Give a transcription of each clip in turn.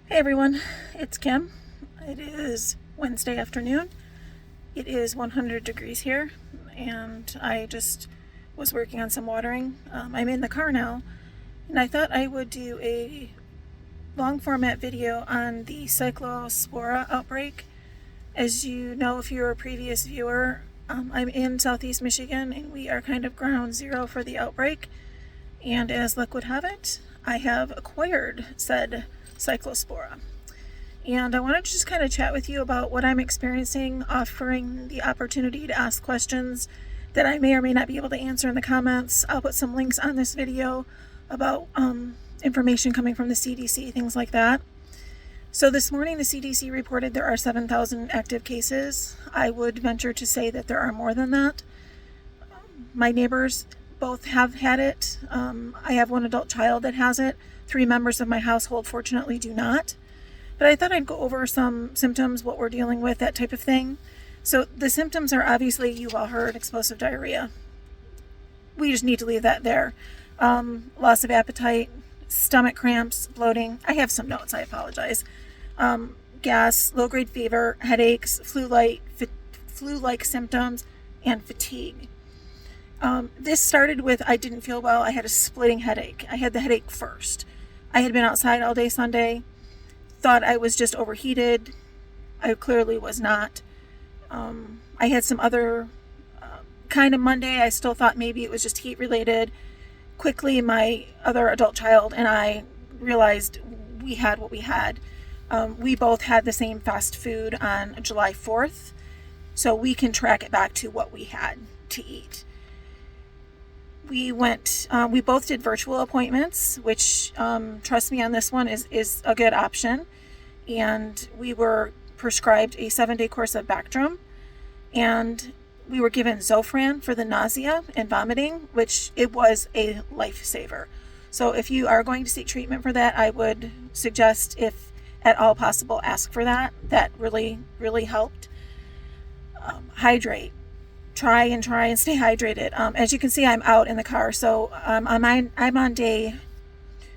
Hey everyone, it's Kim. It is Wednesday afternoon. It is 100 degrees here, and I just was working on some watering. I'm in the car now, and I thought I would do a long format video on the Cyclospora outbreak. As you know, if you're a previous viewer, I'm in southeast Michigan, and we are kind of ground zero for the outbreak. And as luck would have it, I have acquired said Cyclospora. And I wanted to just kind of chat with you about what I'm experiencing, offering the opportunity to ask questions that I may or may not be able to answer in the comments. I'll put some links on this video about information coming from the CDC, things like that. So this morning the CDC reported there are 7,000 active cases. I would venture to say that there are more than that. My neighbors both have had it. I have one adult child that has it. 3 members of my household fortunately do not. But I thought I'd go over some symptoms, what we're dealing with, that type of thing. So the symptoms are obviously, you've all heard, explosive diarrhea. We just need to leave that there. Loss of appetite, stomach cramps, bloating. I have some notes, I apologize. Gas, low-grade fever, headaches, flu-like symptoms, and fatigue. This started with I didn't feel well. I had a splitting headache. I had the headache first. I had been outside all day Sunday, thought I was just overheated. I clearly was not. I had some other kind of Monday. I still thought maybe it was just heat related. Quickly, my other adult child and I realized we had what we had. We both had the same fast food on July 4th, so we can track it back to what we had to eat. We both did virtual appointments, which, trust me on this one, is a good option. And we were prescribed a 7-day course of Bactrim, and we were given Zofran for the nausea and vomiting, which it was a lifesaver. So if you are going to seek treatment for that, I would suggest, if at all possible, ask for that. That really, really helped. Hydrate. Try and stay hydrated. As you can see, I'm out in the car, so I'm on day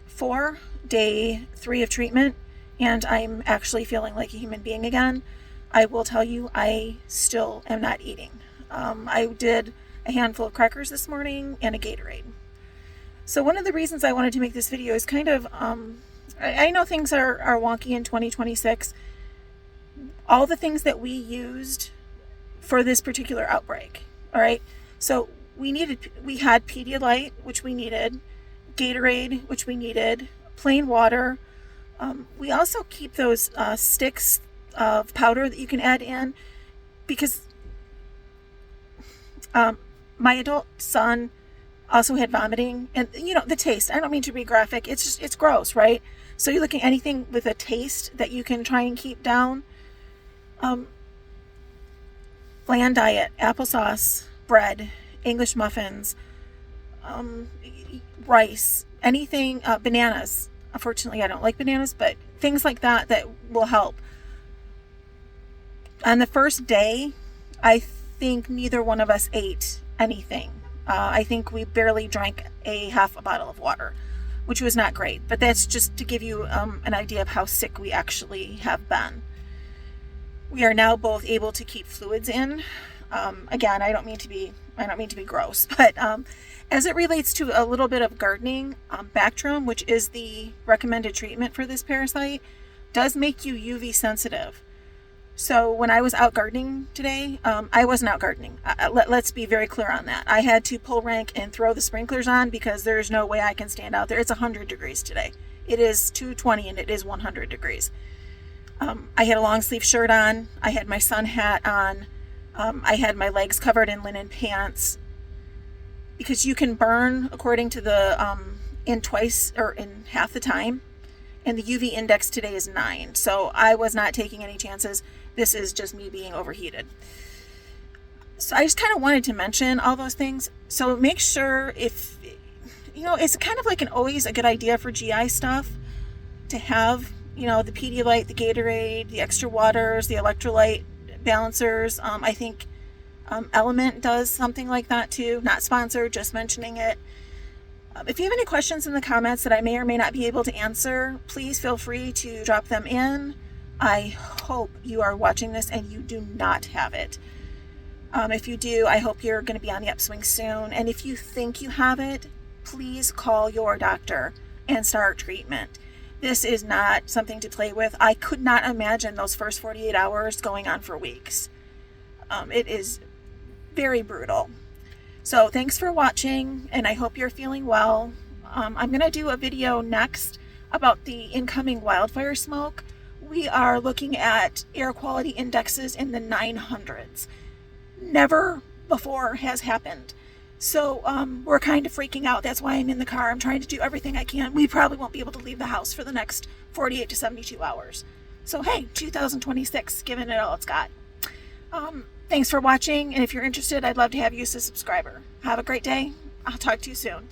4, day 3 of treatment, and I'm actually feeling like a human being again. I will tell you, I still am not eating. I did a handful of crackers this morning and a Gatorade. So one of the reasons I wanted to make this video is kind of, I know things are wonky in 2026. All the things that we used for this particular outbreak. All right. So we had Pedialyte, which we needed, Gatorade, which we needed, plain water. We also keep those sticks of powder that you can add in, because my adult son also had vomiting, and the taste. I don't mean to be graphic. It's gross, right? So you're looking at anything with a taste that you can try and keep down. Bland diet, applesauce, bread, English muffins, rice, anything, bananas. Unfortunately, I don't like bananas, but things like that will help. On the first day, I think neither one of us ate anything. I think we barely drank half a bottle of water, which was not great. But that's just to give you an idea of how sick we actually have been. We are now both able to keep fluids in. Again, I don't mean to be gross, but as it relates to a little bit of gardening, Bactrim, which is the recommended treatment for this parasite, does make you UV sensitive. So when I was out gardening today, I wasn't out gardening. Let's be very clear on that. I had to pull rank and throw the sprinklers on, because there's no way I can stand out there. It's 100 degrees today. It is 2:20 and it is 100 degrees. I had a long sleeve shirt on. I had my sun hat on. I had my legs covered in linen pants, because you can burn according to the in half the time, and the UV index today is 9. So I was not taking any chances. This is just me being overheated. So I just kind of wanted to mention all those things. So make sure, if it's kind of like always a good idea for GI stuff to have the Pedialyte, the Gatorade, the extra waters, the electrolyte balancers. I think Element does something like that too. Not sponsored, just mentioning it. If you have any questions in the comments that I may or may not be able to answer, please feel free to drop them in. I hope you are watching this and you do not have it. If you do, I hope you're going to be on the upswing soon. And if you think you have it, please call your doctor and start treatment. This is not something to play with. I could not imagine those first 48 hours going on for weeks. It is very brutal. So thanks for watching, and I hope you're feeling well. I'm going to do a video next about the incoming wildfire smoke. We are looking at air quality indexes in the 900s. Never before has happened. So we're kind of freaking out. That's why I'm in the car. I'm trying to do everything I can. We probably won't be able to leave the house for the next 48 to 72 hours. So hey, 2026, giving it all it's got. Thanks for watching, and if you're interested, I'd love to have you as a subscriber. Have a great day. I'll talk to you soon.